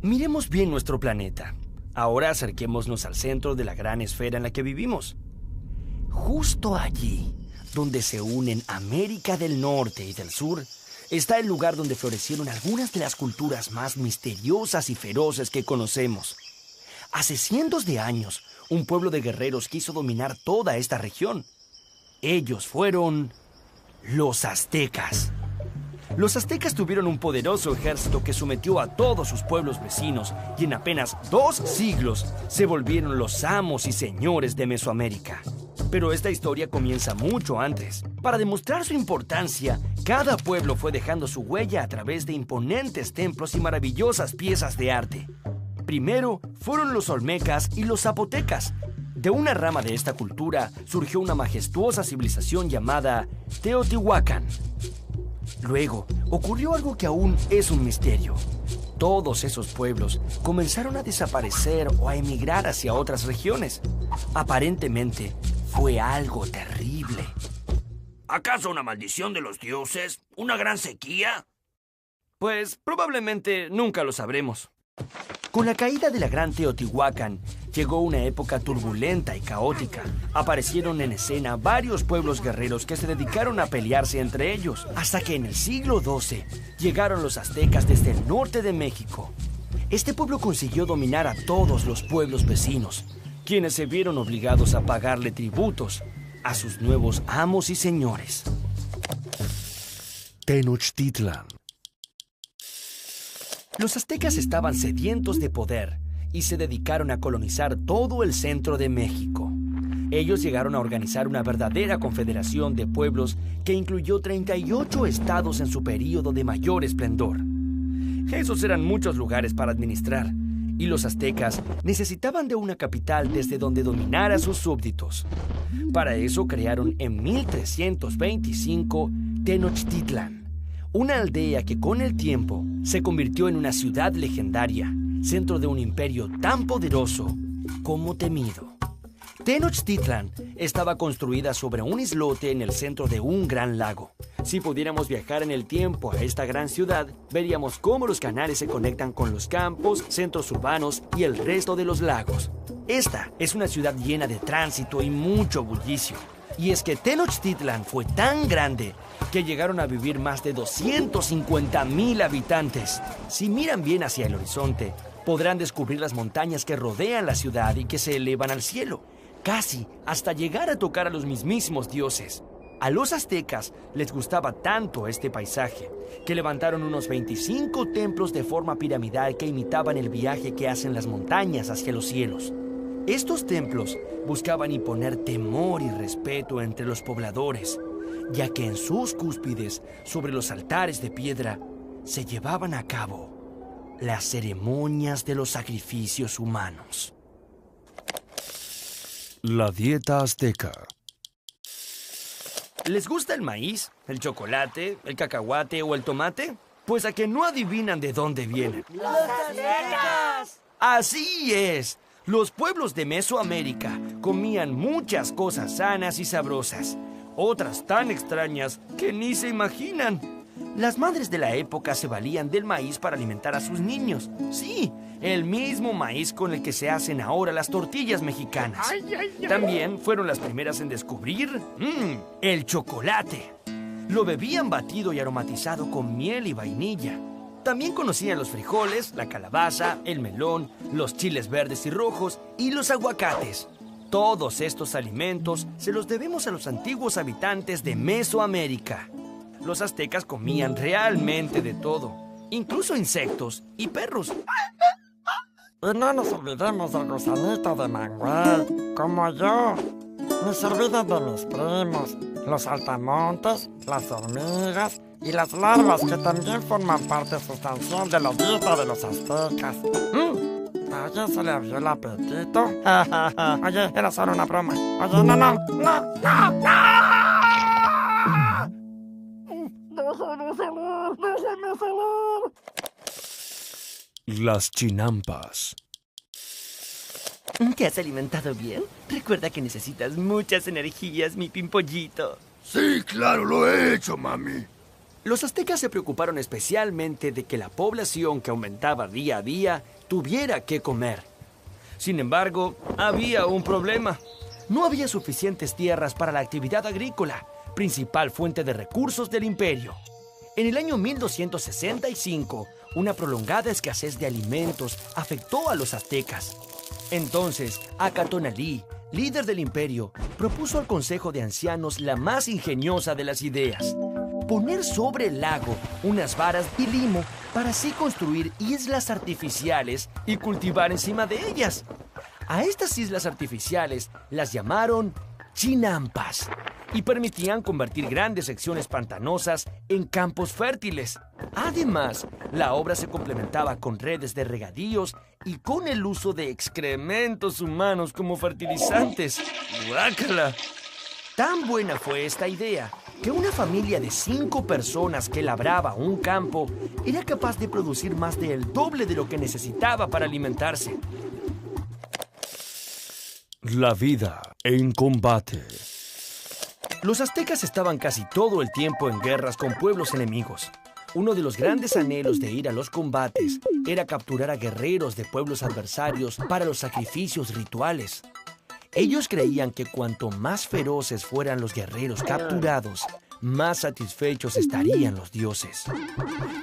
Miremos bien nuestro planeta. Ahora acerquémonos al centro de la gran esfera en la que vivimos. Justo allí, donde se unen América del Norte y del Sur, está el lugar donde florecieron algunas de las culturas más misteriosas y feroces que conocemos. Hace cientos de años, un pueblo de guerreros quiso dominar toda esta región. Ellos fueron los aztecas. Los aztecas tuvieron un poderoso ejército que sometió a todos sus pueblos vecinos y en apenas 2 siglos se volvieron los amos y señores de Mesoamérica. Pero esta historia comienza mucho antes. Para demostrar su importancia, cada pueblo fue dejando su huella a través de imponentes templos y maravillosas piezas de arte. Primero fueron los olmecas y los zapotecas. De una rama de esta cultura surgió una majestuosa civilización llamada Teotihuacán. Luego, ocurrió algo que aún es un misterio. Todos esos pueblos comenzaron a desaparecer o a emigrar hacia otras regiones. Aparentemente, fue algo terrible. ¿Acaso una maldición de los dioses? ¿Una gran sequía? Pues probablemente nunca lo sabremos. Con la caída de la gran Teotihuacán, llegó una época turbulenta y caótica. Aparecieron en escena varios pueblos guerreros que se dedicaron a pelearse entre ellos, hasta que en el siglo XII llegaron los aztecas desde el norte de México. Este pueblo consiguió dominar a todos los pueblos vecinos, quienes se vieron obligados a pagarle tributos a sus nuevos amos y señores. Tenochtitlan. Los aztecas estaban sedientos de poder y se dedicaron a colonizar todo el centro de México. Ellos llegaron a organizar una verdadera confederación de pueblos que incluyó 38 estados en su período de mayor esplendor. Esos eran muchos lugares para administrar, y los aztecas necesitaban de una capital desde donde dominar a sus súbditos. Para eso crearon en 1325 Tenochtitlan, una aldea que con el tiempo se convirtió en una ciudad legendaria, centro de un imperio tan poderoso como temido. Tenochtitlan estaba construida sobre un islote en el centro de un gran lago. Si pudiéramos viajar en el tiempo a esta gran ciudad, veríamos cómo los canales se conectan con los campos, centros urbanos y el resto de los lagos. Esta es una ciudad llena de tránsito y mucho bullicio. Y es que Tenochtitlan fue tan grande que llegaron a vivir más de 250,000 habitantes. Si miran bien hacia el horizonte, podrán descubrir las montañas que rodean la ciudad y que se elevan al cielo, casi hasta llegar a tocar a los mismísimos dioses. A los aztecas les gustaba tanto este paisaje que levantaron unos 25 templos de forma piramidal que imitaban el viaje que hacen las montañas hacia los cielos. Estos templos buscaban imponer temor y respeto entre los pobladores, ya que en sus cúspides, sobre los altares de piedra, se llevaban a cabo las ceremonias de los sacrificios humanos. La dieta azteca. ¿Les gusta el maíz, el chocolate, el cacahuate o el tomate? Pues a que no adivinan de dónde vienen. ¡Los aztecas! ¡Así es! Los pueblos de Mesoamérica comían muchas cosas sanas y sabrosas, otras tan extrañas que ni se imaginan. Las madres de la época se valían del maíz para alimentar a sus niños. Sí, el mismo maíz con el que se hacen ahora las tortillas mexicanas. También fueron las primeras en descubrir el chocolate. Lo bebían batido y aromatizado con miel y vainilla. También conocían los frijoles, la calabaza, el melón, los chiles verdes y rojos y los aguacates. Todos estos alimentos se los debemos a los antiguos habitantes de Mesoamérica. Los aztecas comían realmente de todo, incluso insectos y perros. Y no nos olvidemos del gusanito de Manguey, como yo. Ni se olviden de mis primos, los saltamontes, las hormigas y las larvas que también forman parte sustancial de la dieta de los aztecas. ¿A alguien se le abrió el apetito? Oye, era solo una broma. Oye, no. ¡Déjame salir! Las chinampas. ¿Te has alimentado bien? Recuerda que necesitas muchas energías, mi pimpollito. Sí, claro, lo he hecho, mami. Los aztecas se preocuparon especialmente de que la población que aumentaba día a día tuviera que comer. Sin embargo, había un problema. No había suficientes tierras para la actividad agrícola, principal fuente de recursos del imperio. En el año 1265, una prolongada escasez de alimentos afectó a los aztecas. Entonces, Acatonalí, líder del imperio, propuso al Consejo de Ancianos la más ingeniosa de las ideas: poner sobre el lago unas varas de limo para así construir islas artificiales y cultivar encima de ellas. A estas islas artificiales las llamaron chinampas y permitían convertir grandes secciones pantanosas en campos fértiles. Además, la obra se complementaba con redes de regadíos y con el uso de excrementos humanos como fertilizantes. ¡Guácala! Tan buena fue esta idea que una familia de 5 personas que labraba un campo era capaz de producir más del doble de lo que necesitaba para alimentarse. La vida en combate. Los aztecas estaban casi todo el tiempo en guerras con pueblos enemigos. Uno de los grandes anhelos de ir a los combates era capturar a guerreros de pueblos adversarios para los sacrificios rituales. Ellos creían que cuanto más feroces fueran los guerreros capturados, más satisfechos estarían los dioses.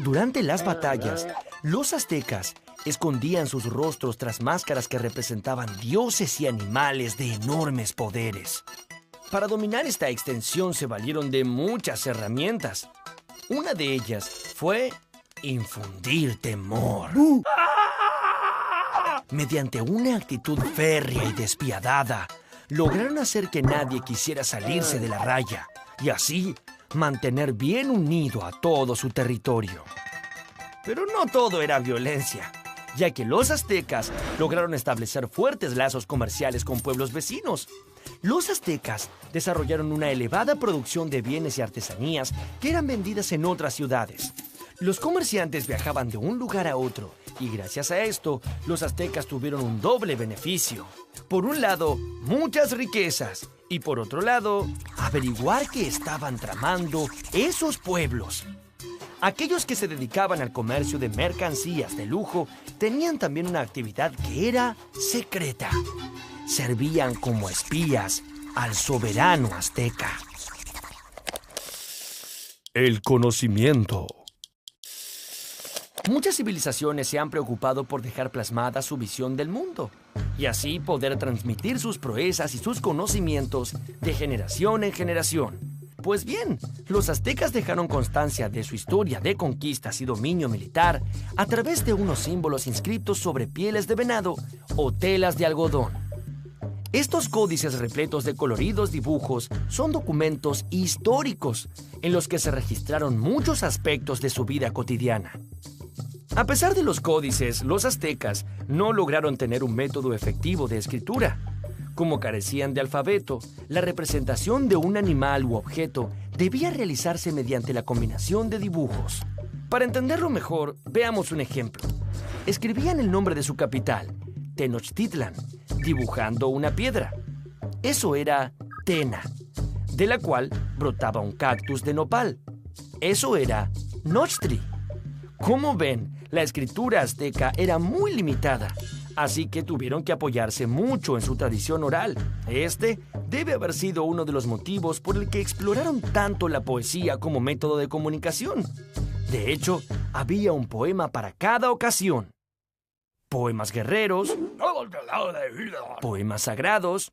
Durante las batallas, los aztecas escondían sus rostros tras máscaras que representaban dioses y animales de enormes poderes. Para dominar esta extensión se valieron de muchas herramientas. Una de ellas fue infundir temor. Mediante una actitud férrea y despiadada, lograron hacer que nadie quisiera salirse de la raya y así mantener bien unido a todo su territorio. Pero no todo era violencia, ya que los aztecas lograron establecer fuertes lazos comerciales con pueblos vecinos. Los aztecas desarrollaron una elevada producción de bienes y artesanías que eran vendidas en otras ciudades. Los comerciantes viajaban de un lugar a otro y gracias a esto, los aztecas tuvieron un doble beneficio. Por un lado, muchas riquezas y por otro lado, averiguar qué estaban tramando esos pueblos. Aquellos que se dedicaban al comercio de mercancías de lujo tenían también una actividad que era secreta. Servían como espías al soberano azteca. El conocimiento. Muchas civilizaciones se han preocupado por dejar plasmada su visión del mundo y así poder transmitir sus proezas y sus conocimientos de generación en generación. Pues bien, los aztecas dejaron constancia de su historia de conquistas y dominio militar a través de unos símbolos inscritos sobre pieles de venado o telas de algodón. Estos códices repletos de coloridos dibujos son documentos históricos en los que se registraron muchos aspectos de su vida cotidiana. A pesar de los códices, los aztecas no lograron tener un método efectivo de escritura. Como carecían de alfabeto, la representación de un animal u objeto debía realizarse mediante la combinación de dibujos. Para entenderlo mejor, veamos un ejemplo. Escribían el nombre de su capital, Tenochtitlan, dibujando una piedra. Eso era Tena, de la cual brotaba un cactus de nopal. Eso era Nochtri. Como ven, la escritura azteca era muy limitada, así que tuvieron que apoyarse mucho en su tradición oral. Este debe haber sido uno de los motivos por el que exploraron tanto la poesía como método de comunicación. De hecho, había un poema para cada ocasión. Poemas guerreros, poemas sagrados,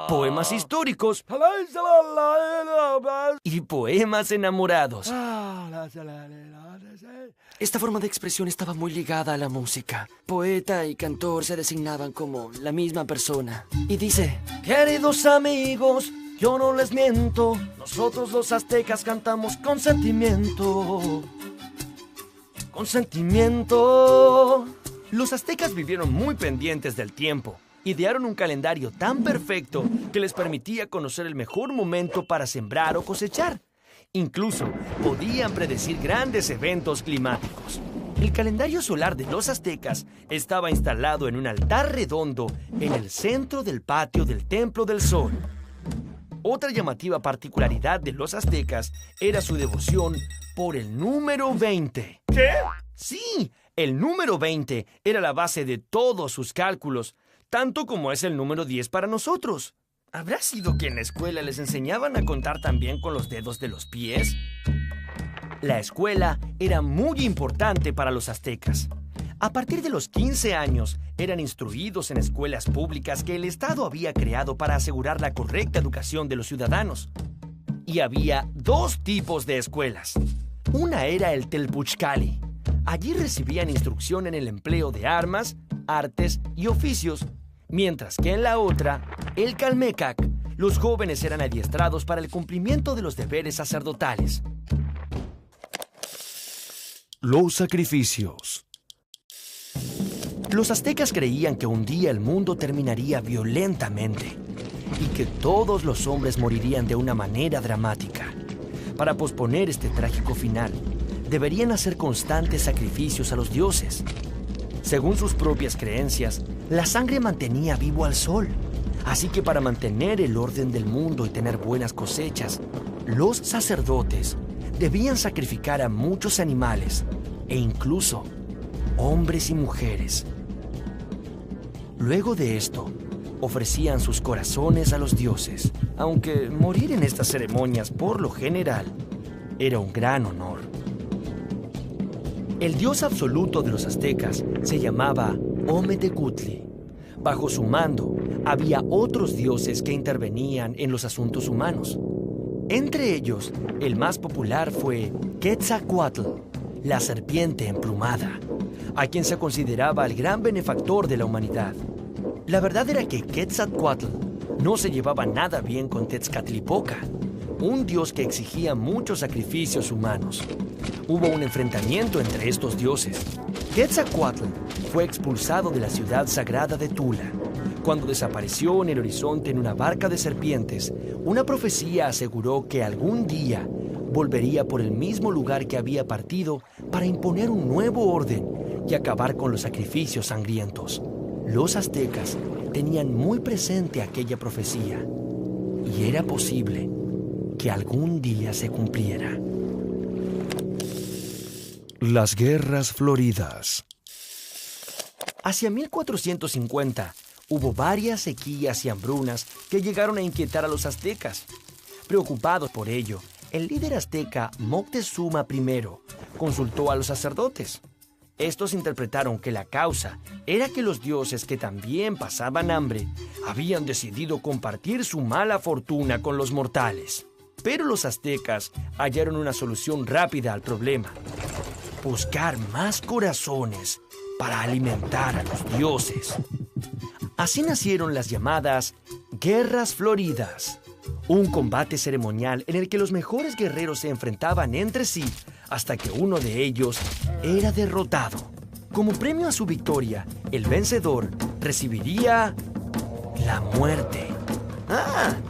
poemas históricos y poemas enamorados. Esta forma de expresión estaba muy ligada a la música. Poeta y cantor se designaban como la misma persona. Y dice: queridos amigos, yo no les miento, nosotros los aztecas cantamos con sentimiento. Con sentimiento. Los aztecas vivieron muy pendientes del tiempo. Idearon un calendario tan perfecto que les permitía conocer el mejor momento para sembrar o cosechar. Incluso podían predecir grandes eventos climáticos. El calendario solar de los aztecas estaba instalado en un altar redondo en el centro del patio del Templo del Sol. Otra llamativa particularidad de los aztecas era su devoción por el número 20. ¿Qué? Sí, el número 20 era la base de todos sus cálculos, tanto como es el número 10 para nosotros. ¿Habrá sido que en la escuela les enseñaban a contar también con los dedos de los pies? La escuela era muy importante para los aztecas. A partir de los 15 años, eran instruidos en escuelas públicas que el Estado había creado para asegurar la correcta educación de los ciudadanos. Y había dos tipos de escuelas. Una era el Telpuchcali. Allí recibían instrucción en el empleo de armas, artes y oficios, mientras que en la otra, el Calmecac, los jóvenes eran adiestrados para el cumplimiento de los deberes sacerdotales. Los sacrificios. Los aztecas creían que un día el mundo terminaría violentamente y que todos los hombres morirían de una manera dramática. Para posponer este trágico final, deberían hacer constantes sacrificios a los dioses. Según sus propias creencias, la sangre mantenía vivo al sol. Así que para mantener el orden del mundo y tener buenas cosechas, los sacerdotes debían sacrificar a muchos animales e incluso hombres y mujeres. Luego de esto, ofrecían sus corazones a los dioses, aunque morir en estas ceremonias por lo general era un gran honor. El dios absoluto de los aztecas se llamaba Ometecutli. Bajo su mando había otros dioses que intervenían en los asuntos humanos. Entre ellos, el más popular fue Quetzalcóatl, la serpiente emplumada, a quien se consideraba el gran benefactor de la humanidad. La verdad era que Quetzalcóatl no se llevaba nada bien con Tezcatlipoca, un dios que exigía muchos sacrificios humanos. Hubo un enfrentamiento entre estos dioses. Quetzalcóatl fue expulsado de la ciudad sagrada de Tula. Cuando desapareció en el horizonte en una barca de serpientes, una profecía aseguró que algún día volvería por el mismo lugar que había partido para imponer un nuevo orden y acabar con los sacrificios sangrientos. Los aztecas tenían muy presente aquella profecía y era posible que algún día se cumpliera. Las guerras floridas. Hacia 1450 hubo varias sequías y hambrunas que llegaron a inquietar a los aztecas. Preocupados por ello, el líder azteca Moctezuma I consultó a los sacerdotes. Estos interpretaron que la causa era que los dioses, que también pasaban hambre, habían decidido compartir su mala fortuna con los mortales. Pero los aztecas hallaron una solución rápida al problema: buscar más corazones para alimentar a los dioses. Así nacieron las llamadas Guerras Floridas, un combate ceremonial en el que los mejores guerreros se enfrentaban entre sí hasta que uno de ellos era derrotado. Como premio a su victoria, el vencedor recibiría la muerte.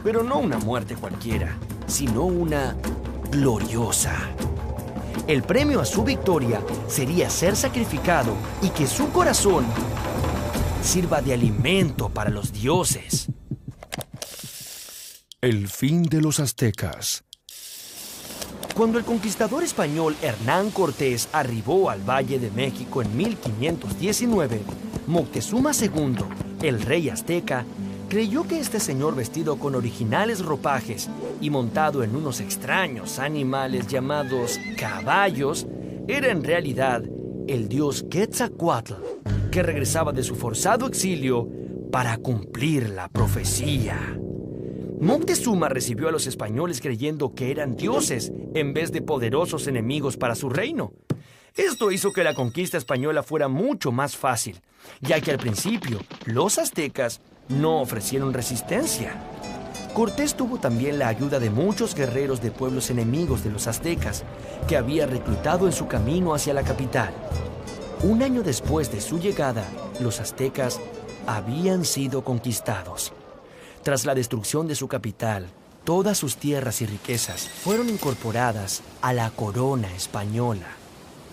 Pero no una muerte cualquiera, sino una gloriosa. El premio a su victoria sería ser sacrificado y que su corazón sirva de alimento para los dioses. El fin de los aztecas. Cuando el conquistador español Hernán Cortés arribó al Valle de México en 1519, Moctezuma II, el rey azteca, creyó que este señor, vestido con originales ropajes y montado en unos extraños animales llamados caballos, era en realidad el dios Quetzalcóatl, que regresaba de su forzado exilio para cumplir la profecía. Moctezuma recibió a los españoles creyendo que eran dioses en vez de poderosos enemigos para su reino. Esto hizo que la conquista española fuera mucho más fácil, ya que al principio los aztecas no ofrecieron resistencia. Cortés tuvo también la ayuda de muchos guerreros de pueblos enemigos de los aztecas, que había reclutado en su camino hacia la capital. Un año después de su llegada, los aztecas habían sido conquistados. Tras la destrucción de su capital, todas sus tierras y riquezas fueron incorporadas a la corona española.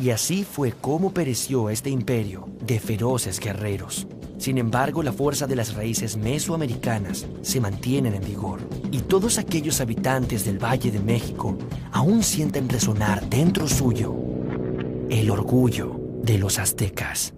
Y así fue como pereció este imperio de feroces guerreros. Sin embargo, la fuerza de las raíces mesoamericanas se mantienen en vigor. Y todos aquellos habitantes del Valle de México aún sienten resonar dentro suyo el orgullo de los aztecas.